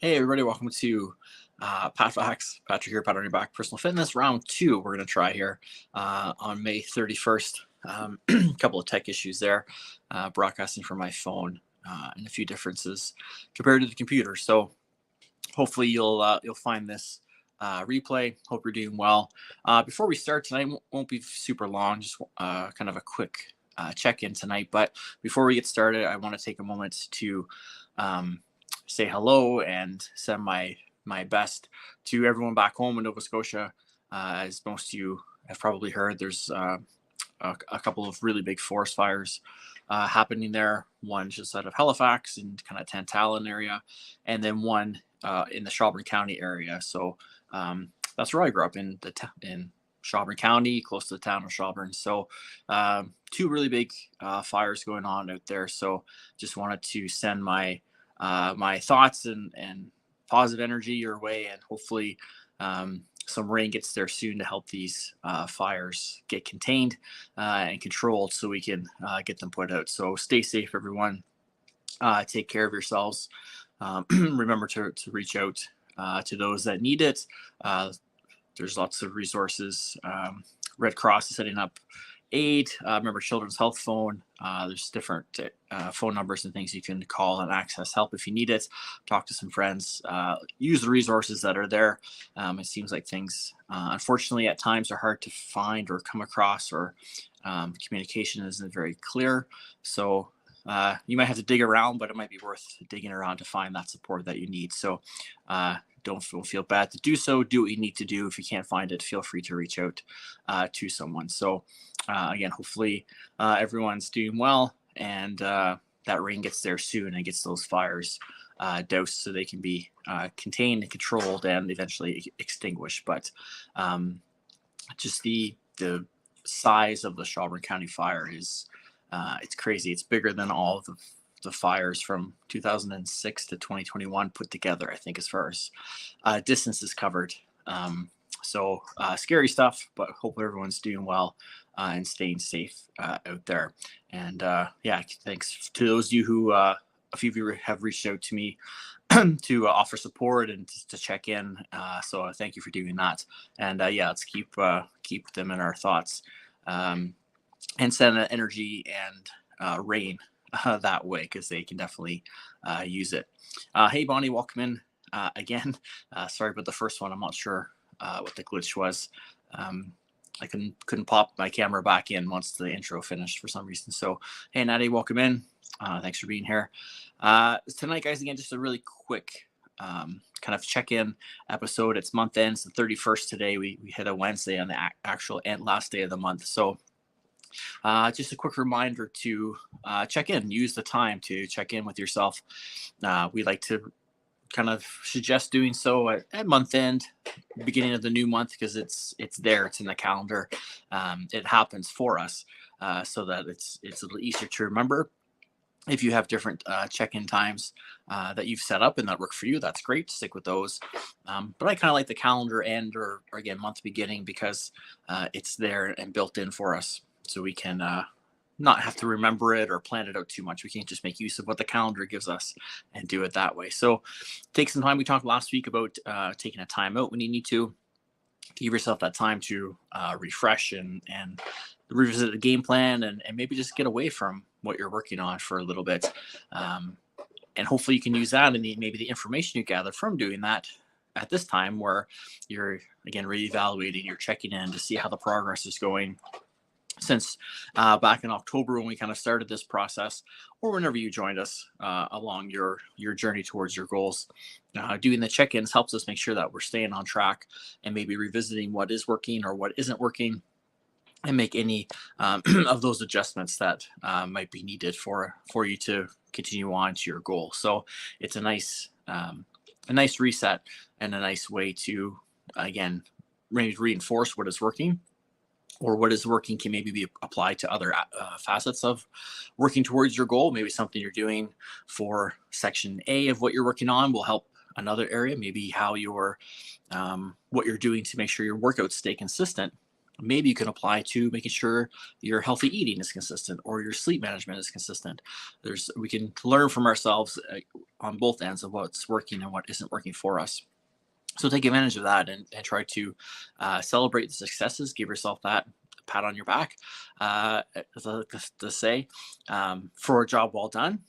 Hey everybody, welcome to PatFacts. Patrick here, Pat on your back. Personal fitness round two. We're going to try here on May 31st. A couple of tech issues there, broadcasting from my phone and a few differences compared to the computer. So hopefully you'll find this replay. Hope you're doing well. Before we start tonight, won't be super long. Just kind of a quick check-in tonight. But before we get started, I want to take a moment to say hello and send my best to everyone back home in Nova Scotia. As most of you have probably heard, there's a couple of really big forest fires happening there. One just out of Halifax and kind of Tantallon area, and then one in the Shelburne County area. So that's where I grew up in Shelburne County, close to the town of Shelburne. So two really big fires going on out there. So just wanted to send my thoughts and positive energy your way, and hopefully some rain gets there soon to help these fires get contained and controlled so we can get them put out. So stay safe, everyone. Take care of yourselves. Remember to reach out to those that need it. There's lots of resources. Red Cross is setting up aid. Remember Children's Health Phone. There's different phone numbers and things you can call and access help if you need it. Talk to some friends. Use the resources that are there. It seems like things, unfortunately, at times are hard to find or come across, or communication isn't very clear. So you might have to dig around, but it might be worth digging around to find that support that you need. So don't feel bad to do so. Do what you need to do. If you can't find it, feel free to reach out to someone. So again, hopefully everyone's doing well, and that rain gets there soon and gets those fires doused so they can be contained and controlled and eventually extinguished. But just the size of the Shelburne County fire is it's crazy. It's bigger than all of the fires from 2006 to 2021 put together, I think, as far as distances covered. So scary stuff, but hope everyone's doing well and staying safe out there. And yeah, thanks to those of you who, a few of you have reached out to me to offer support and to check in. So thank you for doing that. And yeah, let's keep them in our thoughts and send energy and rain that way, because they can definitely use it. Hey, Bonnie, welcome in again. Sorry about the first one. I'm not sure what the glitch was. I couldn't pop my camera back in once the intro finished for some reason. So, hey, Natty, welcome in. Thanks for being here. Tonight, guys, again, just a really quick kind of check-in episode. It's month end. It's the 31st today. We hit a Wednesday on the actual last day of the month. So just a quick reminder to check in. Use the time to check in with yourself. We like to kind of suggest doing so at month end, beginning of the new month, because it's there, it's in the calendar. It happens for us, so that it's a little easier to remember. If you have different check-in times that you've set up and that work for you, that's great. Stick with those. But I kind of like the calendar end, or again, month beginning, because it's there and built in for us, so we can not have to remember it or plan it out too much. We can just make use of what the calendar gives us and do it that way. So take some time. We talked last week about taking a time out when you need to. Give yourself that time to refresh and revisit the game plan, and maybe just get away from what you're working on for a little bit. And hopefully you can use that and maybe the information you gather from doing that at this time, where you're, again, reevaluating, you're checking in to see how the progress is going since back in October, when we kind of started this process, or whenever you joined us along your journey towards your goals. Doing the check-ins helps us make sure that we're staying on track, and maybe revisiting what is working or what isn't working, and make any of those adjustments that might be needed for you to continue on to your goal. So it's a nice reset, and a nice way to, again, reinforce what is working, or what is working can maybe be applied to other facets of working towards your goal. Maybe something you're doing for section A of what you're working on will help another area. Maybe how what you're doing to make sure your workouts stay consistent maybe you can apply to making sure your healthy eating is consistent or your sleep management is consistent. We can learn from ourselves on both ends of what's working and what isn't working for us. So take advantage of that and try to celebrate the successes. Give yourself that pat on your back to say for a job well done.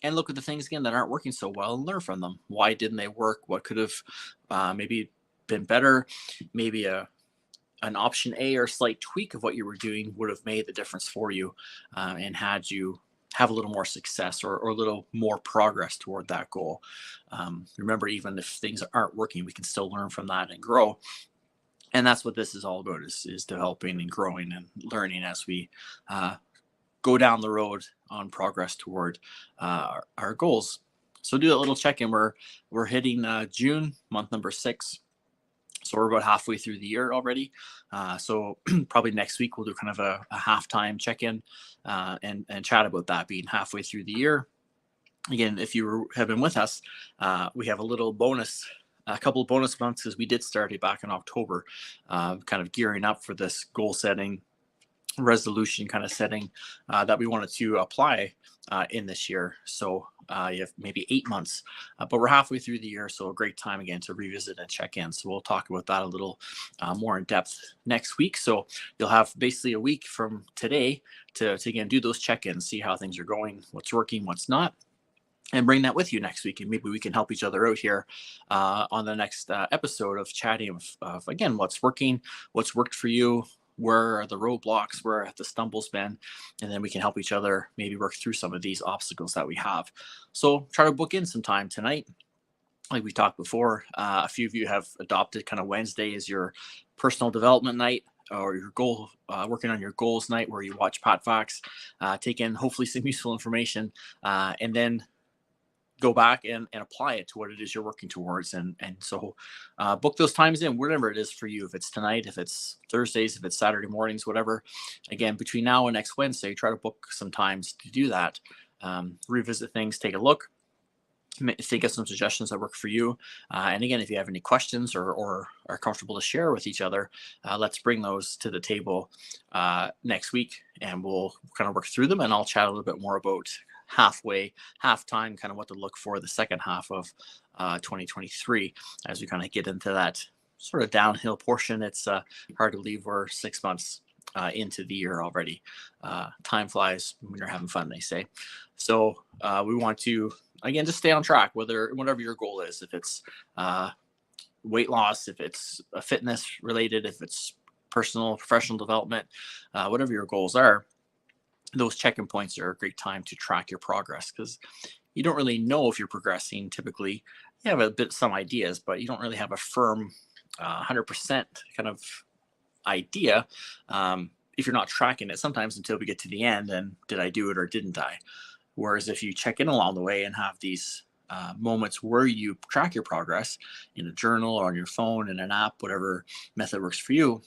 And look at the things again that aren't working so well and learn from them. Why didn't they work? What could have maybe been better? Maybe an option A or a slight tweak of what you were doing would have made the difference for you and had you have a little more success or a little more progress toward that goal. Remember, even if things aren't working, we can still learn from that and grow. And that's what this is all about, is developing and growing and learning as we go down the road on progress toward our goals. So do a little check-in. We're hitting June, month number 6. So we're about halfway through the year already. So probably next week we'll do kind of a halftime check-in and chat about that being halfway through the year. Again, if you have been with us, we have a couple of bonus months because we did start it back in October, kind of gearing up for this goal setting, resolution kind of setting that we wanted to apply in this year. So you have maybe 8 months, but we're halfway through the year. So a great time again to revisit and check in. So we'll talk about that a little more in depth next week. So you'll have basically a week from today to again do those check-ins, see how things are going, what's working, what's not, and bring that with you next week. And maybe we can help each other out here on the next episode of chatting of again, what's working, what's worked for you, where are the roadblocks, where have the stumbles been, and then we can help each other maybe work through some of these obstacles that we have. So try to book in some time tonight. Like we talked before, a few of you have adopted kind of Wednesday as your personal development night or your goal, working on your goals night, where you watch PatFacts, take in hopefully some useful information, and then go back and apply it to what it is you're working towards. And so book those times in, whatever it is for you. If it's tonight, if it's Thursdays, if it's Saturday mornings, whatever. Again, between now and next Wednesday, try to book some times to do that. Revisit things, take a look, think of some suggestions that work for you. And again, if you have any questions or are comfortable to share with each other, let's bring those to the table next week, and we'll kind of work through them. And I'll chat a little bit more about halftime, kind of what to look for the second half of 2023 as we kind of get into that sort of downhill portion. It's hard to believe we're 6 months into the year already. Time flies when you're having fun, they say. So we want to, again, just stay on track, whatever your goal is. If it's weight loss, if it's fitness related, if it's personal, professional development, whatever your goals are, those check-in points are a great time to track your progress, because you don't really know if you're progressing. Typically, you have some ideas, but you don't really have a firm 100% kind of idea if you're not tracking it sometimes until we get to the end and did I do it or didn't I? Whereas if you check in along the way and have these moments where you track your progress in a journal or on your phone, in an app, whatever method works for you,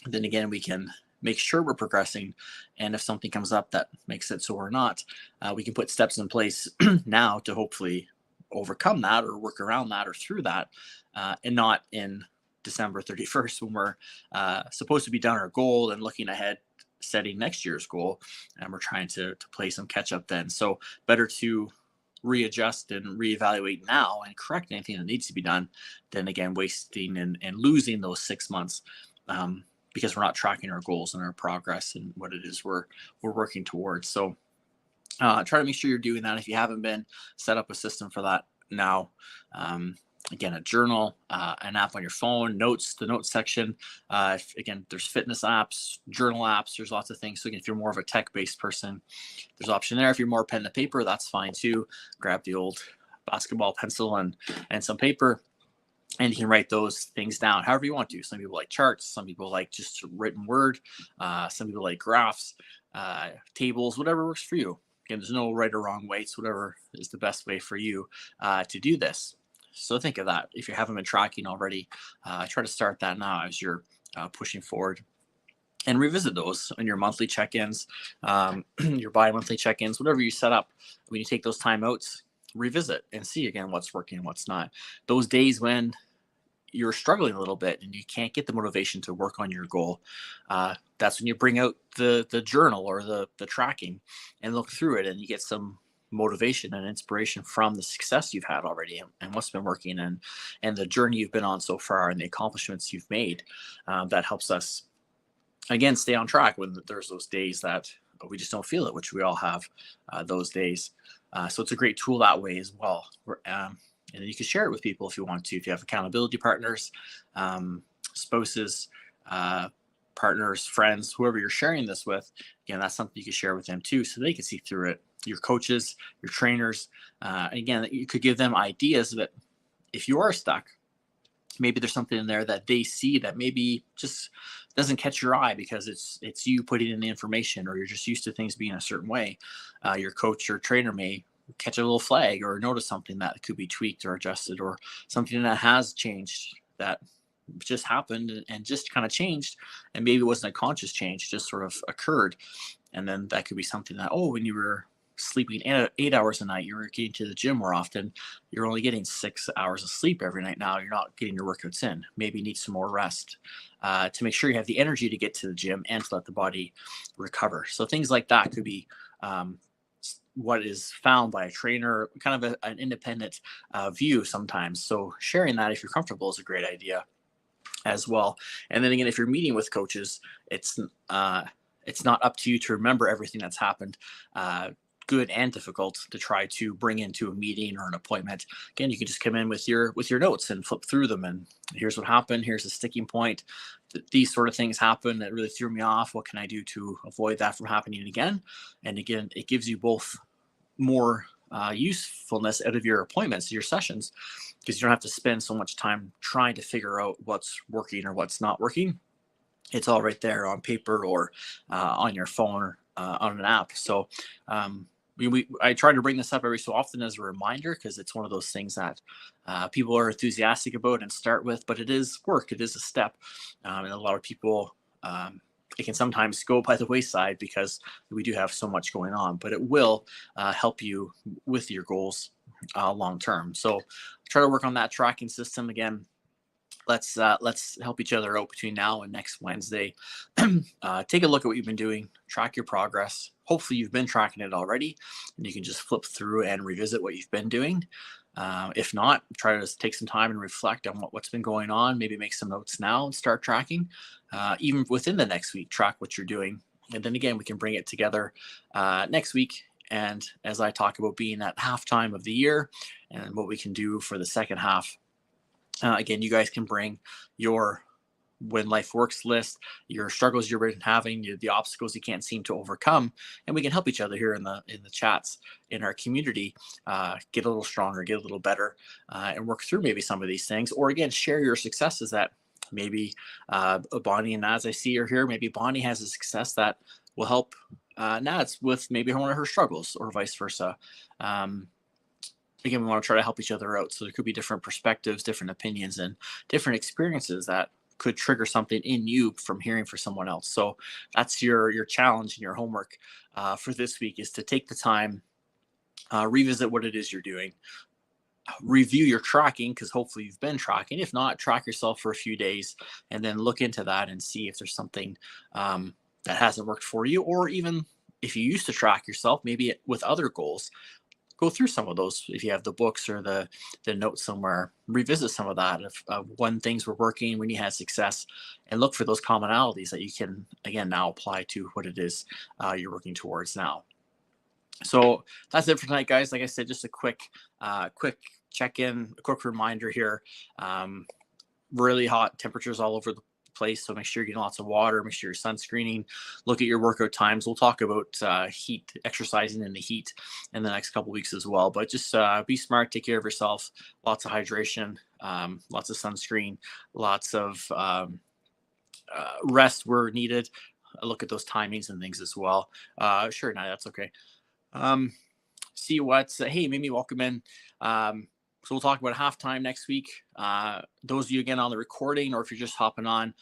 then again, we can make sure we're progressing. And if something comes up that makes it so we're not, we can put steps in place now to hopefully overcome that or work around that or through that, and not in December 31st when we're supposed to be done our goal and looking ahead, setting next year's goal, and we're trying to play some catch up then. So better to readjust and reevaluate now and correct anything that needs to be done than again wasting and losing those 6 months because we're not tracking our goals and our progress and what it is we're working towards. So try to make sure you're doing that. If you haven't been, set up a system for that now. Again, a journal, an app on your phone, notes, the notes section. Again, there's fitness apps, journal apps, there's lots of things. So again, if you're more of a tech-based person, there's an option there. If you're more pen to paper, that's fine too. Grab the old basketball pencil and some paper, and you can write those things down however you want to. Some people like charts, some people like just written word, some people like graphs, tables, whatever works for you. Again, there's no right or wrong way. It's whatever is the best way for you to do this. So think of that. If you haven't been tracking already, try to start that now as you're pushing forward, and revisit those in your monthly check-ins, your bi-monthly check-ins, whatever you set up. When you take those timeouts, revisit and see again what's working and what's not. Those days when you're struggling a little bit and you can't get the motivation to work on your goal, that's when you bring out the journal or the tracking and look through it, and you get some motivation and inspiration from the success you've had already, and what's been working, and the journey you've been on so far and the accomplishments you've made. That helps us again stay on track when there's those days that we just don't feel it, which we all have those days. So it's a great tool that way as well. And you can share it with people if you want to. If you have accountability partners, spouses, partners, friends, whoever you're sharing this with, again, that's something you can share with them too, so they can see through it. Your coaches, your trainers, again, you could give them ideas that if you are stuck, maybe there's something in there that they see that maybe just doesn't catch your eye because it's you putting in the information, or you're just used to things being a certain way. Your coach or trainer may catch a little flag or notice something that could be tweaked or adjusted, or something that has changed that just happened and just kind of changed, and maybe it wasn't a conscious change, just sort of occurred. And then that could be something that, oh, when you were sleeping 8 hours a night, you were getting to the gym more often, you're only getting 6 hours of sleep every night now, you're not getting your workouts in, maybe you need some more rest to make sure you have the energy to get to the gym and to let the body recover. So things like that could be what is found by a trainer, kind of an independent view sometimes. So sharing that, if you're comfortable, is a great idea as well. And then again, if you're meeting with coaches, it's not up to you to remember everything that's happened, good and difficult, to try to bring into a meeting or an appointment. Again, you can just come in with your notes and flip through them, and here's what happened, here's the sticking point, these sort of things happen that really threw me off, what can I do to avoid that from happening again? And again, it gives you both more usefulness out of your appointments, your sessions, because you don't have to spend so much time trying to figure out what's working or what's not working. It's all right there on paper or on your phone or on an app. So I try to bring this up every so often as a reminder, because it's one of those things that people are enthusiastic about and start with, but it is work, it is a step. And a lot of people, it can sometimes go by the wayside because we do have so much going on, but it will help you with your goals long term. So try to work on that tracking system. Again, let's help each other out between now and next Wednesday. Take a look at what you've been doing, track your progress. Hopefully you've been tracking it already, and you can just flip through and revisit what you've been doing. If not, try to take some time and reflect on what's been going on. Maybe make some notes now and start tracking. Even within the next week, track what you're doing. And then again, we can bring it together next week. And as I talk about being at halftime of the year and what we can do for the second half, again, you guys can bring your when life works list, your struggles you've been having, the obstacles you can't seem to overcome, and we can help each other here in the chats in our community get a little stronger, get a little better, and work through maybe some of these things. Or again, share your successes that maybe Bonnie and Naz I see are here. Maybe Bonnie has a success that will help Naz with maybe one of her struggles, or vice versa. Again, we want to try to help each other out. So there could be different perspectives, different opinions, and different experiences that could trigger something in you from hearing for someone else. So that's your challenge and your homework for this week, is to take the time, revisit what it is you're doing, review your tracking, because hopefully you've been tracking. If not, track yourself for a few days and then look into that and see if there's something that hasn't worked for you. Or even if you used to track yourself, maybe with other goals, go through some of those. If you have the books or the notes somewhere, revisit some of that of when things were working, when you had success, and look for those commonalities that you can, again, now apply to what it is you're working towards now. So that's it for tonight, guys. Like I said, just a quick check-in, a quick reminder here. Really hot temperatures all over the place, so make sure you're getting lots of water, make sure you're sunscreening, look at your workout times. We'll talk about heat, exercising in the heat in the next couple weeks as well, but just be smart, take care of yourself, lots of hydration, lots of sunscreen, lots of rest where needed. Look at those timings and things as well. Sure, no, that's okay. See what, hey, maybe welcome in. So we'll talk about halftime next week. Those of you again on the recording, or if you're just hopping on,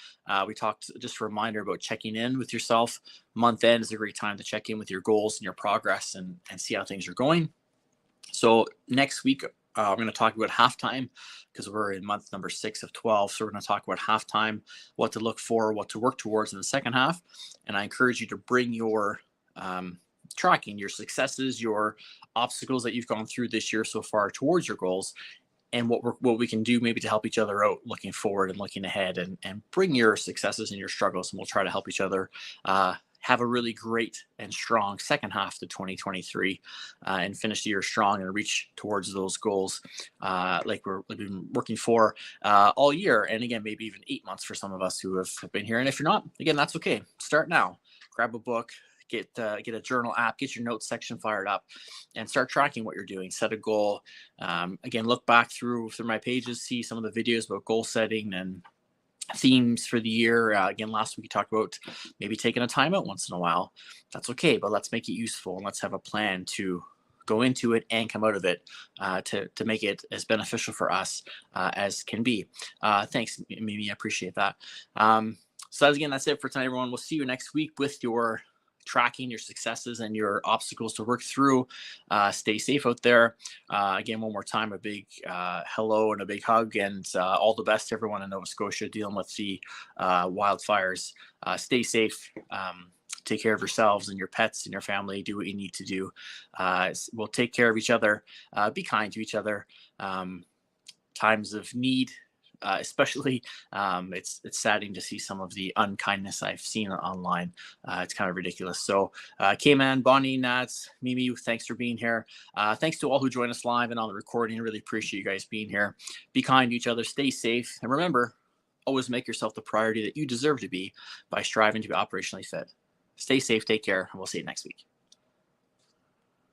we talked, just a reminder about checking in with yourself. Month end is a great time to check in with your goals and your progress and see how things are going. So next week, I'm going to talk about halftime because we're in month number 6 of 12. So we're going to talk about halftime, what to look for, what to work towards in the second half. And I encourage you to bring your tracking, your successes, your obstacles that you've gone through this year so far towards your goals, and what we can do maybe to help each other out looking forward and looking ahead, and bring your successes and your struggles, and we'll try to help each other have a really great and strong second half to 2023 and finish the year strong and reach towards those goals like we've been working for all year. And again, maybe even 8 months for some of us who have been here. And if you're not, again, that's okay. Start now. Grab a book, get a journal app, get your notes section fired up, and start tracking what you're doing. Set a goal. Again, look back through my pages, see some of the videos about goal setting and themes for the year. Again, last week we talked about maybe taking a time out once in a while. That's okay, but let's make it useful and let's have a plan to go into it and come out of it to make it as beneficial for us as can be. Thanks, Mimi. I appreciate that. So again, that's it for tonight, everyone. We'll see you next week with your tracking, your successes, and your obstacles to work through. Stay safe out there. Again, one more time, a big hello and a big hug, and all the best to everyone in Nova Scotia dealing with the wildfires. Stay safe. Take care of yourselves and your pets and your family. Do what you need to do. We'll take care of each other. Be kind to each other. Times of need, especially, it's saddening to see some of the unkindness I've seen online. It's kind of ridiculous. So K-Man, Bonnie, Nats, Mimi, thanks for being here. Thanks to all who joined us live and on the recording. I really appreciate you guys being here. Be kind to each other, stay safe, and remember, always make yourself the priority that you deserve to be by striving to be operationally fit. Stay safe, take care, and we'll see you next week.